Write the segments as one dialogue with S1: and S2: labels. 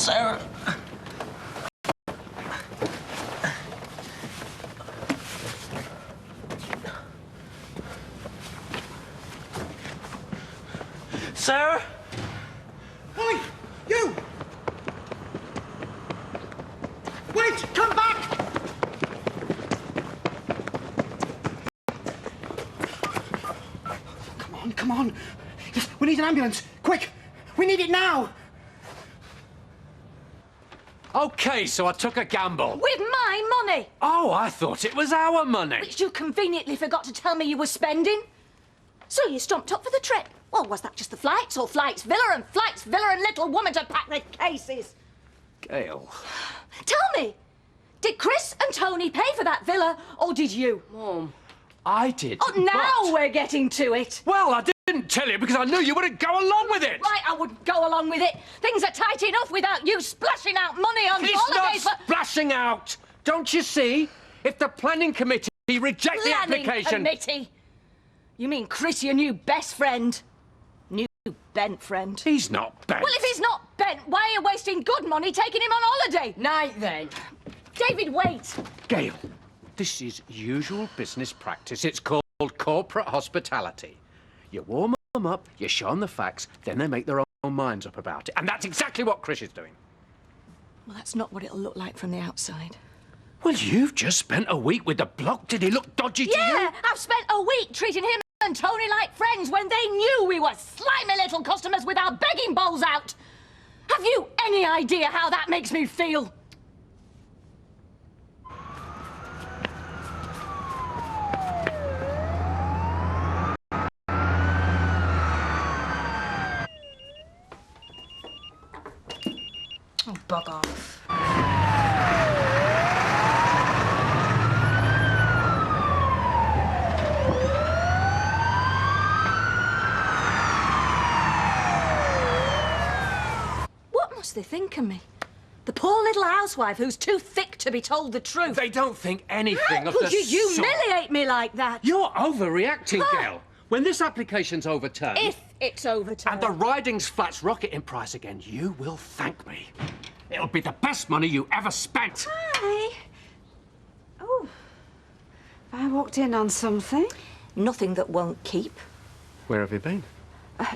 S1: Sarah. Sarah?
S2: Oi! You! Wait! Come back! Come on, come on. Yes, we need an ambulance. Quick! We need it now!
S3: OK, so I took a gamble.
S4: With my money!
S3: Oh, I thought it was our money.
S4: Which you conveniently forgot to tell me you were spending. So you stumped up for the trip. Well, was that just the flights, or flights Villa and flights Villa and little woman to pack the cases?
S3: Gail.
S4: Tell me, did Chris and Tony pay for that villa, or did you?
S3: Mum. I did.
S4: Oh, now we're getting to it.
S3: Well, I didn't tell you because I knew you wouldn't go along with it.
S4: Right, I wouldn't go along with it. Things are tight enough without you splashing out money on
S3: It's
S4: holidays.
S3: not splashing out. Don't you see? If the planning committee reject the application...
S4: Planning committee? You mean Chris, your new best friend? New bent friend?
S3: He's not bent.
S4: Well, if he's not bent, why are you wasting good money taking him on holiday?
S5: Night, then.
S4: David, wait.
S3: Gail, this is usual business practice. It's called corporate hospitality. You warm them up, you show them the facts, then they make their own minds up about it. And that's exactly what Chris is doing.
S4: Well, that's not what it'll look like from the outside.
S3: Well, you've just spent a week with the bloke. Did he look dodgy to you?
S4: Yeah, I've spent a week treating him and Tony like friends when they knew we were slimy little customers with our begging bowls out. Have you any idea how that makes me feel? Oh, bug off. What must they think of me? The poor little housewife who's too thick to be told the truth.
S3: They don't think anything
S4: How
S3: of the
S4: could you
S3: sort.
S4: humiliate me like that?
S3: You're overreacting,
S4: Ah.
S3: Gail. When this application's overturned...
S4: If it's overturned.
S3: and the riding's flats rocket in price again, you will thank me. It'll be the best money you ever spent.
S5: Hi. Oh. I walked in on something.
S4: Nothing that won't keep.
S3: Where have you been?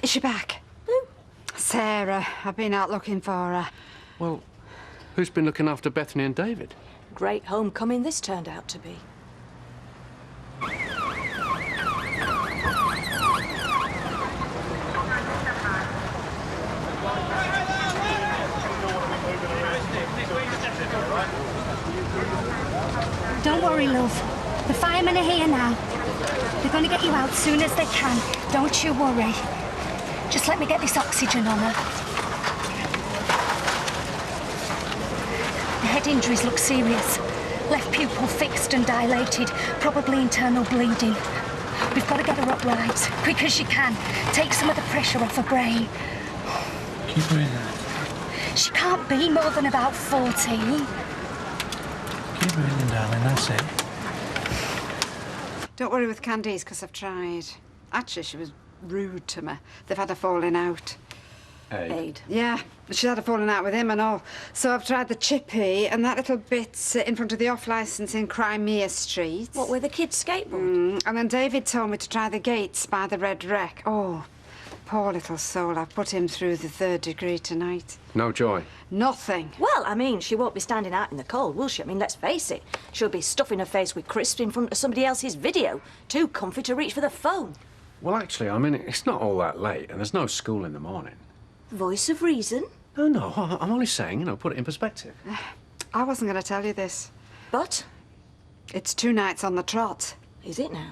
S5: Is she back?
S4: Who?
S5: Sarah. I've been out looking for her.
S3: Well, who's been looking after Bethany and David?
S4: Great homecoming this turned out to be.
S6: Don't worry, love. The firemen are here now. They're going to get you out as soon as they can. Don't you worry. Just let me get this oxygen on her. The head injuries look serious. Left pupil fixed and dilated. Probably internal bleeding. We've got to get her upright, quick as you can. Take some of the pressure off her brain.
S1: Keep her in there.
S6: She can't be more than about 14.
S1: Keep her in, darling, that's it.
S5: Don't worry with Candice, because I've tried. Actually, she was rude to me. They've had a falling out.
S4: Aid.
S5: Yeah, she's had a falling out with him and all. So I've tried the chippy and that little bit in front of the off-licence in Crimea Street.
S4: What, where the kids skateboard?
S5: And then David told me to try the gates by the Red Wreck. Oh, poor little soul. I've put him through the 3rd degree tonight.
S3: No joy.
S5: Nothing.
S4: Well, I mean, she won't be standing out in the cold, will she? I mean, let's face it. She'll be stuffing her face with crisps in front of somebody else's video. Too comfy to reach for the phone.
S3: Well, actually, I mean, it's not all that late, and there's no school in the morning.
S4: Voice of reason.
S3: No, I'm only saying, you know, put it in perspective.
S5: I wasn't going to tell you this.
S4: But,
S5: It's 2 nights on the trot.
S4: is it now?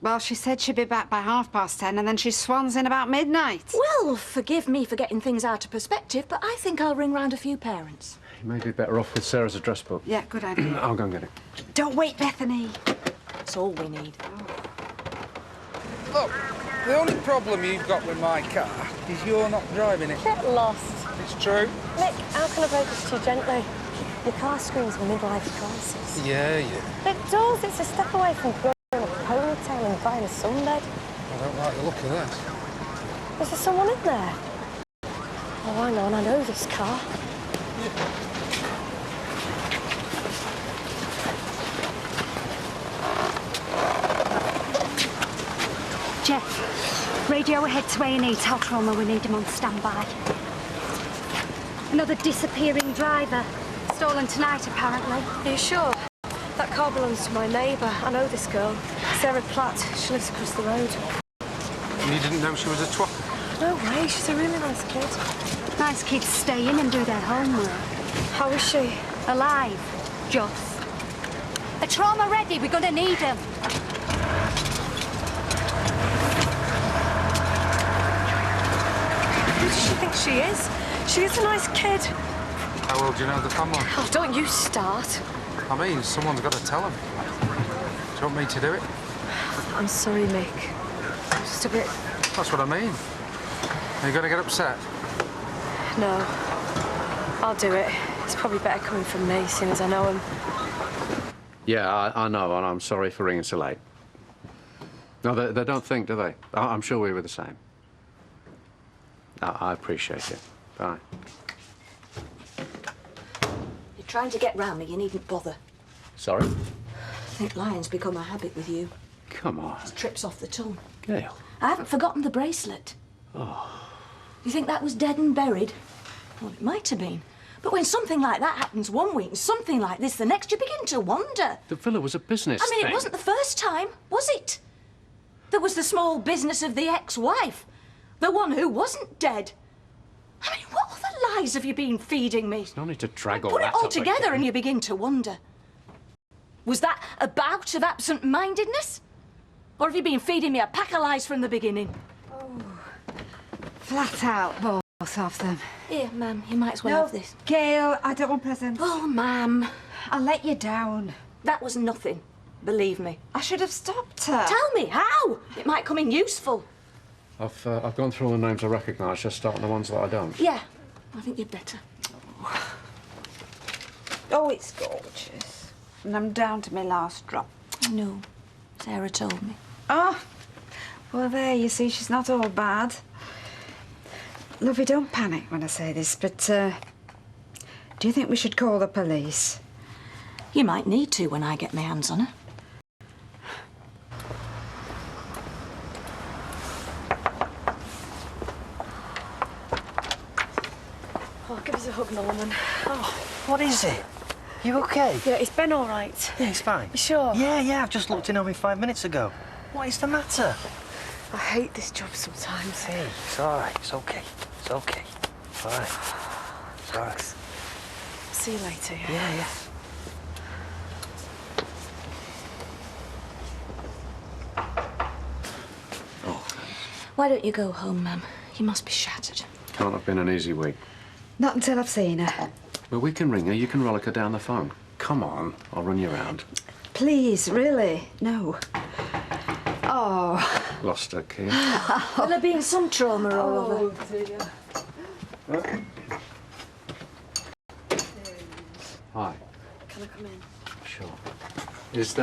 S5: Well, she said she'd be back by 10:30 and then she swans in about midnight.
S4: Well, forgive me for getting things out of perspective, but I think I'll ring round a few parents.
S3: You may be better off with Sarah's address book.
S5: Yeah, good idea.
S3: I'll go and get it.
S5: Don't wait, Bethany.
S4: That's all we need.
S7: Look, the only problem you've got with my car is you're not driving it.
S8: Get lost.
S7: It's true.
S8: Nick, how can I break this too gently? Your car screams midlife crisis.
S7: Yeah.
S8: It does. It's a step away from growing a ponytail and buying a sunbed.
S7: I don't like the look of that.
S8: Is there someone in there? Oh, hang on, I know this car.
S6: Jeff, radio ahead to A&E. Tell Trauma we need him on standby. Another disappearing driver. Stolen tonight, apparently.
S8: Are you sure? That car belongs to my neighbour. I know this girl. Sarah Prt2. She lives across the road.
S7: You didn't know she was a twat?
S8: No way. She's a really nice kid.
S6: Nice kids stay in and do their homework.
S8: How is she?
S6: Alive, Joss. Are Trauma ready? We're gonna need them.
S8: Who does she think she is? She is a nice kid.
S7: How well do you know the family?
S8: Oh, don't you start.
S7: I mean, someone's got to tell them. Do you want me to do it?
S8: I'm sorry, Mick. I'm just a bit...
S7: That's what I mean. Are you going to get upset?
S8: No. I'll do it. It's probably better coming from me, seeing as I know him.
S3: Yeah, I know, and I'm sorry for ringing so late. No, they don't think, do they? I'm sure we were the same. I appreciate it. Bye.
S4: You're trying to get round me, you needn't bother.
S3: Sorry?
S4: I think lying's become a habit with you.
S3: Come on.
S4: It trips off the tongue.
S3: Gail.
S4: I haven't forgotten the bracelet.
S3: Oh.
S4: You think that was dead and buried? Well, it might have been. But when something like that happens one week and something like this the next, you begin to wonder.
S3: The villa was a business
S4: I mean,
S3: thing.
S4: it wasn't the first time, was it? There was the small business of the ex-wife. The one who wasn't dead. I mean, what other lies have you been feeding me?
S3: There's no need to drag all
S4: Put
S3: that
S4: it all
S3: up
S4: together
S3: again.
S4: and you begin to wonder. Was that a bout of absent-mindedness? Or have you been feeding me a pack of lies from the beginning?
S5: Flat out, both of them.
S4: Here, ma'am, you might as well have this.
S5: Gail, I don't want presents.
S4: Oh, ma'am.
S5: I'll let you down.
S4: That was nothing. Believe me.
S5: I should have stopped her.
S4: Tell me how. It might come in useful.
S3: I've gone through all the names I recognise, just starting the ones that I don't.
S4: Yeah, I think you'd better.
S5: Oh, it's gorgeous. And I'm down to my last drop.
S4: No, Sarah told me.
S5: Oh, well, there, you see, she's not all bad. Lovey, don't panic when I say this, but, do you think we should call the police?
S4: You might need to when I get my hands on her.
S8: Oh, give us a hug, Norman. Oh,
S2: What is it? You okay?
S8: yeah, is Ben all right?
S2: Yeah, it's fine.
S8: You sure?
S2: Yeah, I've just looked in on me 5 minutes ago. What is the matter?
S8: I hate this job sometimes.
S2: Hey, it's all right. It's okay. It's okay. All right. It's all right.
S8: See you later, yeah?
S2: Yeah.
S4: Why don't you go home, ma'am? You must be shattered.
S3: Can't have been an easy week.
S5: Not until I've seen her.
S3: Well, we can ring her. You can rollick her down the phone. Come on, I'll run you round.
S5: Please, really? No. Oh.
S3: Lost her key.
S4: Will there be some trauma all over?
S3: Hi.
S8: Can I come in?
S3: Sure. Is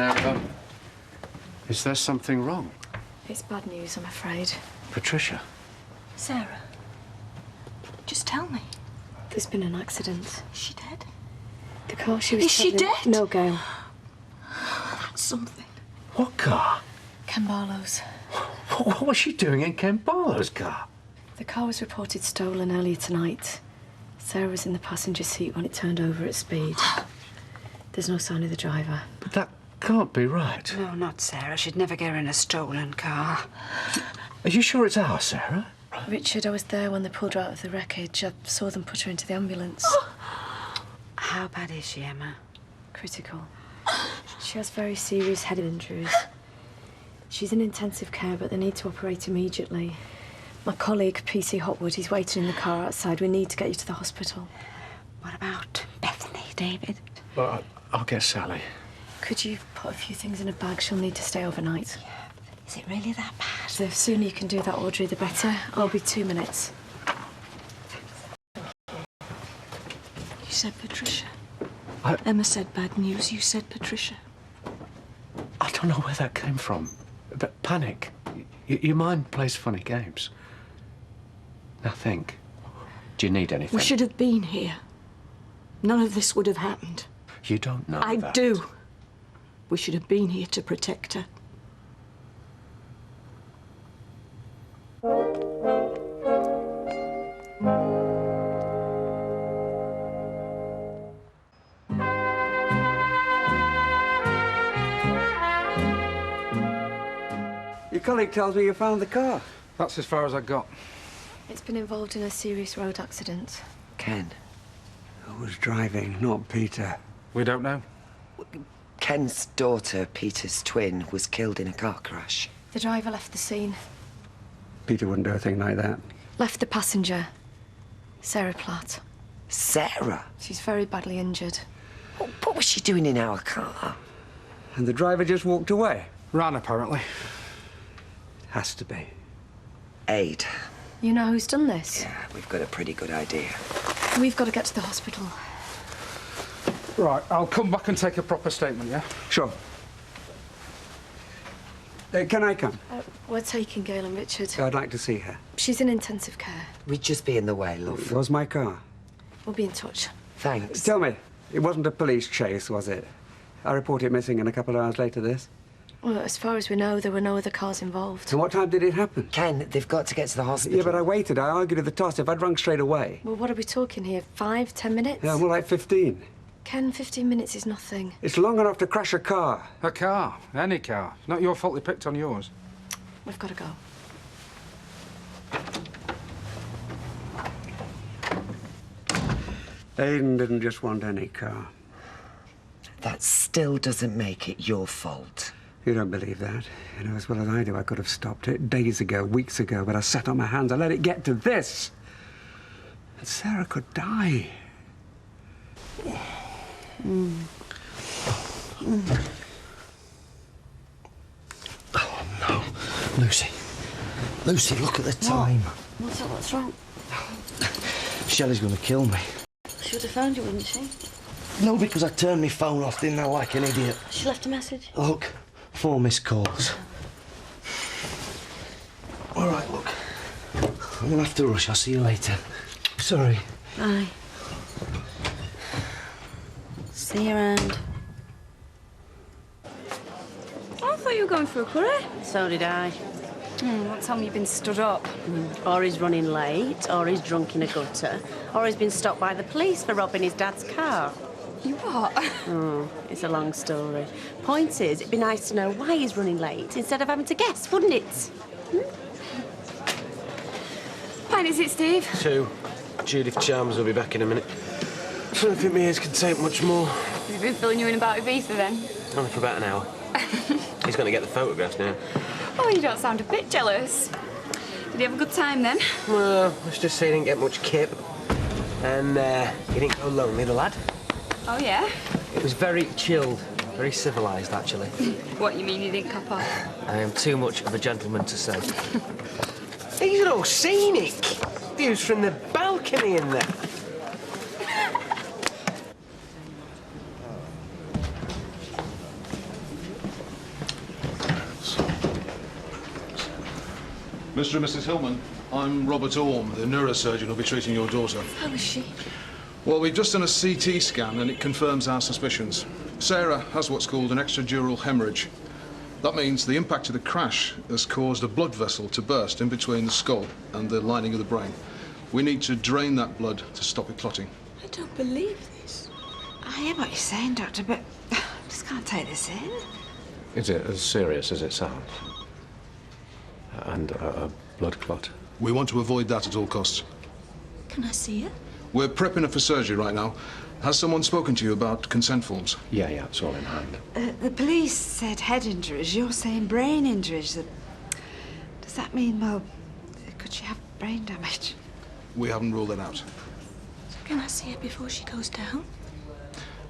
S3: there something wrong?
S8: It's bad news, I'm afraid.
S3: Patricia?
S4: Sarah, just tell me.
S8: There's been an accident.
S4: Is she dead?
S8: The car she was
S4: Is she
S8: travelling-
S4: dead?
S8: No, Gail.
S4: That's something.
S3: What car?
S8: Ken Barlow's.
S3: What was she doing in Ken Barlow's car?
S8: The car was reported stolen earlier tonight. Sarah was in the passenger seat when it turned over at speed. There's no sign of the driver.
S3: But that can't be right.
S5: No, not Sarah. She'd never get her in a stolen car.
S3: Are you sure it's ours, Sarah?
S8: Richard, I was there when they pulled her out of the wreckage. I saw them put her into the ambulance.
S5: How bad is she, Emma?
S8: Critical. She has very serious head injuries. She's in intensive care, but they need to operate immediately. My colleague, PC Hotwood, he's waiting in the car outside. We need to get you to the hospital.
S5: What about Bethany, David?
S3: Well, I'll get Sally.
S8: Could you put a few things in a bag? She'll need to stay overnight.
S5: Is it really that bad?
S8: The sooner you can do that, Audrey, the better. I'll be 2 minutes.
S4: You said Patricia.
S3: I-
S4: Emma said bad news. You said Patricia.
S3: I don't know where that came from. But panic. Your mind plays funny games. Now think. Do you need anything?
S4: We should have been here.
S9: none of this would have happened.
S3: You don't know
S9: I
S3: that.
S9: do. We should have been here to protect her.
S2: Your colleague tells me you found the car.
S7: That's as far as I got.
S8: It's been involved in a serious road accident.
S10: Ken.
S2: Who was driving? Not Peter.
S7: We don't know.
S10: Ken's daughter, Peter's twin, was killed in a car crash.
S8: The driver left the scene.
S2: Peter wouldn't do a thing like that.
S8: Left the passenger, Sarah Platt.
S10: Sarah?
S8: She's very badly injured.
S10: What was she doing in our car?
S2: And the driver just walked away.
S7: Ran, apparently.
S2: Has to be.
S10: Aid.
S8: You know who's done this?
S10: Yeah, we've got a pretty good idea.
S8: We've got to get to the hospital.
S7: Right, I'll come back and take a proper statement, yeah?
S2: Sure. Can I come?
S8: We're taking Gail and Richard.
S2: I'd like to see her.
S8: She's in intensive care.
S10: We'd just be in the way, love.
S2: It was my car.
S8: We'll be in touch.
S10: Thanks.
S2: Tell me, it wasn't a police chase, was it? I report it missing and a couple of hours later this.
S8: Well, as far as we know, there were no other cars involved.
S2: And what time did it happen?
S10: Ken, they've got to get to the hospital.
S2: Yeah, but I waited. I argued at the toss. If I'd rung straight away.
S8: Well, what are we talking here? 5, 10 minutes?
S2: Yeah, more like 15.
S8: Ken, 15 minutes is nothing.
S2: It's long enough to crash a car.
S7: A car. Any car. Not your fault they picked on yours.
S8: We've got to go.
S2: Aidan didn't just want any car.
S10: That still doesn't make it your fault.
S2: You don't believe that. You know as well as I do I could have stopped it days ago, weeks ago, but I sat on my hands. I let it get to this. And Sarah could die.
S10: Oh, no. Lucy. Lucy, look at the time.
S9: What's wrong?
S10: Shelley's going to kill me.
S9: She would have found you, wouldn't she?
S10: No, because I turned my phone off, didn't I, like an idiot?
S9: She left a message.
S10: Look, 4 missed calls. All right, look. I'm going to have to rush. I'll see you later. Sorry.
S9: Aye. See you around.
S11: I thought you were going for a curry.
S12: So did I.
S11: What time have you been stood up?
S12: Or he's running late, or he's drunk in a gutter, or he's been stopped by the police for robbing his dad's car.
S11: You what?
S12: It's a long story. Point is, it'd be nice to know why he's running late instead of having to guess, wouldn't it?
S11: Fine, is it, Steve?
S13: 2. Judith Chalmers will be back in a minute. I don't think my ears can take much more.
S11: Has he been filling you in about Ibiza then?
S13: Only for about an hour. He's going to get the photographs now.
S11: Oh, you don't sound a bit jealous. Did you have a good time then?
S13: Well, let's just say he didn't get much kip. And he didn't go lonely, the lad.
S11: Oh, yeah?
S13: It was very chilled, very civilised, actually.
S11: What, you mean you didn't cop off?
S13: I am too much of a gentleman to say. These are all scenic. Views from the balcony in there.
S14: Mr. and Mrs. Hillman, I'm Robert Orme, the neurosurgeon who'll be treating your daughter.
S11: How is she?
S14: Well, we've just done a CT scan and it confirms our suspicions. Sarah has what's called an extradural hemorrhage. That means the impact of the crash has caused a blood vessel to burst in between the skull and the lining of the brain. We need to drain that blood to stop it clotting.
S9: I don't believe this.
S5: I hear what you're saying, Doctor, but I just can't take this in.
S3: Is it as serious as it sounds? And a blood clot?
S14: We want to avoid that at all costs.
S9: Can I see her?
S14: We're prepping her for surgery right now. Has someone spoken to you about consent forms?
S3: Yeah, it's all in hand.
S5: The police said head injuries. You're saying brain injuries. Does that mean, well, could she have brain damage?
S14: We haven't ruled that out.
S9: Can I see her before she goes down?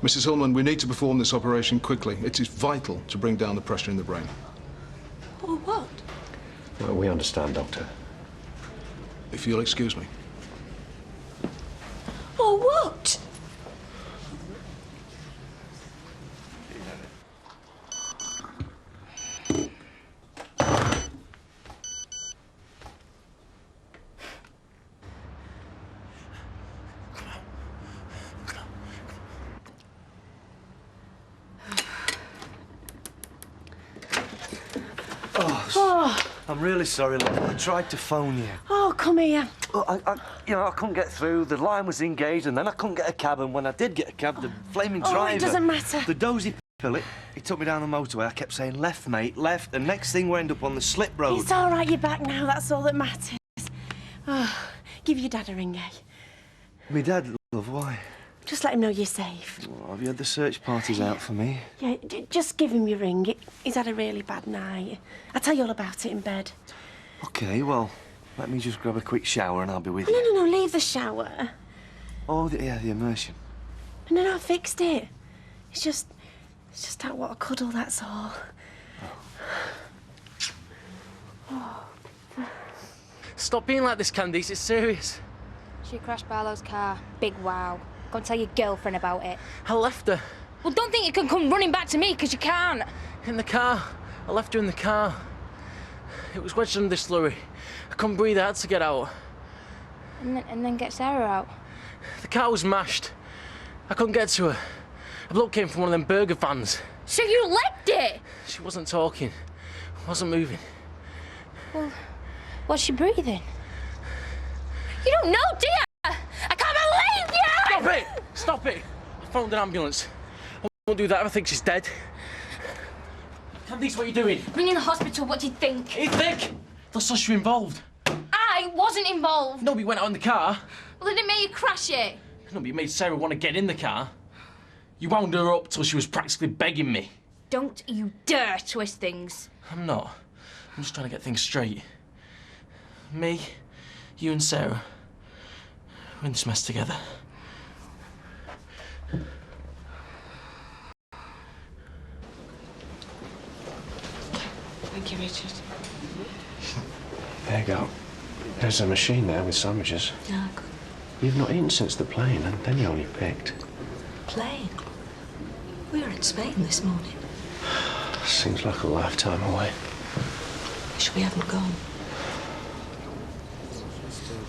S14: Mrs. Hillman, we need to perform this operation quickly. It is vital to bring down the pressure in the brain.
S9: Or what?
S3: Well, we understand, Doctor.
S14: If you'll excuse me.
S9: Or what?
S10: I'm really sorry, love. I tried to phone you.
S12: Oh, come here.
S10: I couldn't get through. The line was engaged, and then I couldn't get a cab. And when I did get a cab, the flaming driver...
S12: it doesn't matter.
S10: The dozy pill, he took me down the motorway. I kept saying, left, mate, left. And next thing, we end up on the slip road.
S12: It's all right, you're back now. That's all that matters. Oh, give your dad a ring, eh?
S10: Me dad, love, why?
S12: Just let him know you're safe.
S10: Oh, have you had the search parties out for me?
S12: Yeah, just give him your ring. He's had a really bad night. I'll tell you all about it in bed.
S10: OK, well, let me just grab a quick shower and I'll be with
S12: No,
S10: you.
S12: no, no, leave the shower.
S10: Oh, yeah, the immersion.
S12: No, I fixed it. It's just I want a cuddle, that's all.
S13: Stop being like this, Candice. It's serious.
S6: She crashed Barlow's car. Big wow. Go and tell your girlfriend about it.
S13: I left her.
S6: Well, don't think you can come running back to me, because you can't.
S13: In the car. I left her in the car. It was wedged under this lorry. I couldn't breathe. I had to get out.
S6: And then get Sarah out.
S13: The car was mashed. I couldn't get to her. A bloke came from one of them burger vans.
S6: So you legged it?
S13: She wasn't talking. Wasn't moving.
S6: Well, was she breathing? You don't know, do you? I can't believe you!
S13: Stop it! Stop it! I phoned an ambulance. I won't do that if I think she's dead. Candice, what are you doing?
S6: Ringing the hospital, what do you think?
S13: You think? They'll suss you involved.
S6: I wasn't involved.
S13: Nobody went out in the car.
S6: Well, then it made you crash it.
S13: Nobody made Sarah want to get in the car. You wound her up till she was practically begging me.
S6: Don't you dare twist things.
S13: I'm not. I'm just trying to get things straight. Me, you and Sarah, we're in this mess together.
S9: Thank you, Richard.
S15: There you go. There's a machine there with sandwiches.
S9: Yeah, good.
S15: You've not eaten since the plane, and then you only picked.
S9: Plane? We were in Spain this morning.
S15: Seems like a lifetime away.
S9: Wish we hadn't gone.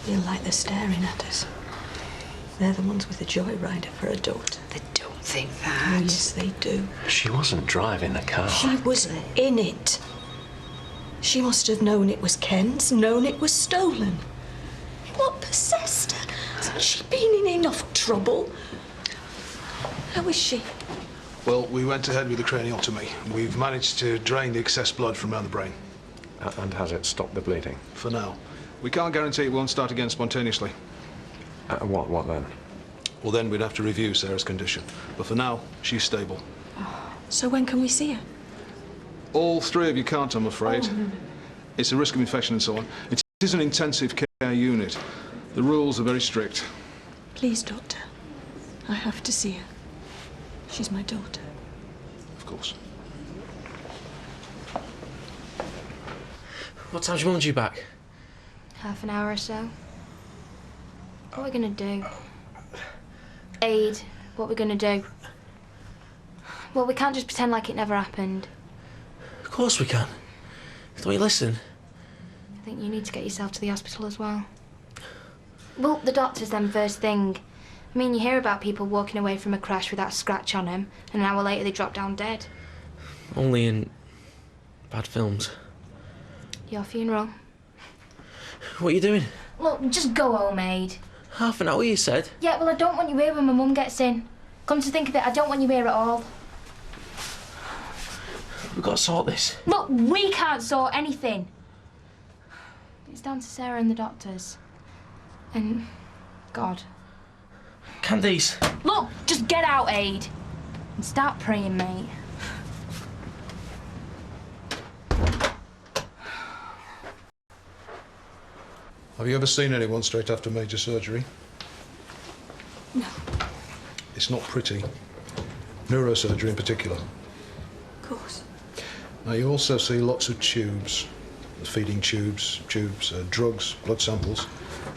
S9: Feel like they're staring at us. They're the ones with the joyrider for a daughter.
S5: They don't think that.
S9: Oh, yes, they do.
S15: She wasn't driving the car.
S9: She was in it. She must have known it was Ken's, known it was stolen. What possessed her? Hasn't she been in enough trouble? How is she?
S14: Well, we went ahead with the craniotomy. We've managed to drain the excess blood from around the brain.
S15: And has it stopped the bleeding?
S14: For now. We can't guarantee it won't start again spontaneously.
S15: What then?
S14: Well, then we'd have to review Sarah's condition. But for now, she's stable.
S9: So when can we see her?
S14: All three of you can't, I'm afraid. It's a risk of infection and so on. It is an intensive care unit. The rules are very strict.
S9: Please, Doctor. I have to see her. She's my daughter.
S14: Of course.
S13: What time's your mum due back?
S6: Half an hour or so. What are we gonna do? Aid, what are we gonna do? Well, we can't just pretend like it never happened.
S13: Of course we can. Don't you listen?
S6: I think you need to get yourself to the hospital as well. Well, the doctors then first thing. I mean, you hear about people walking away from a crash without a scratch on them, and an hour later they drop down dead.
S13: Only in bad films.
S6: Your funeral.
S13: What are you doing?
S6: Look, just go home, Aid.
S13: Half an hour, you said?
S6: Yeah, well, I don't want you here when my mum gets in. Come to think of it, I don't want you here at all.
S13: We've got to sort this.
S6: Look, we can't sort anything. It's down to Sarah and the doctors. And God.
S13: Candice.
S6: Look, just get out, Aid. And start praying, mate.
S14: Have you ever seen anyone straight after major surgery?
S9: No.
S14: It's not pretty. Neurosurgery in particular.
S9: Of course.
S14: Now, you also see lots of tubes, feeding tubes, drugs, blood samples,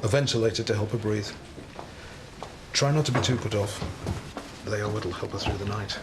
S14: a ventilator to help her breathe. Try not to be too put off. They are what'll help her through the night.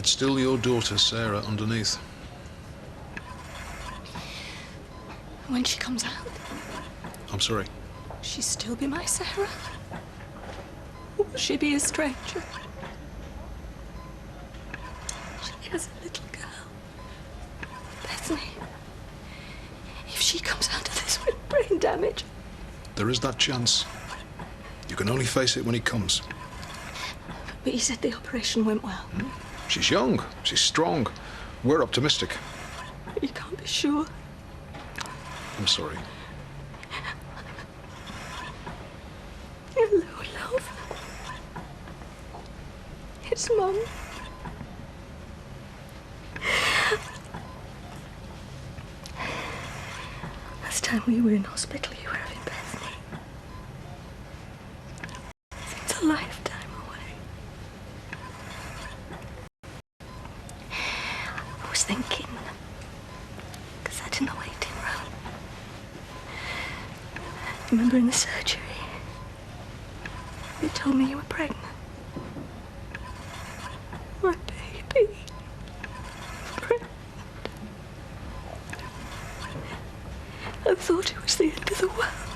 S14: It's still your daughter, Sarah, underneath.
S9: When she comes out,
S14: I'm sorry.
S9: she'll still be my Sarah? Or will she be a stranger? She has a little girl, Bethany. If she comes out of this with brain damage...
S14: There is that chance. You can only face it when it comes.
S9: But you said the operation went well.
S14: She's young. She's strong. We're optimistic.
S9: But you can't be sure.
S14: I'm sorry.
S9: Hello, love. It's Mum. Last time we were in hospital, you were having Bethany. It's a lifetime away. I was thinking, because I didn't wait in room. Remember in the surgery? You told me you were pregnant. My baby. Pregnant. I thought it was the end of the world.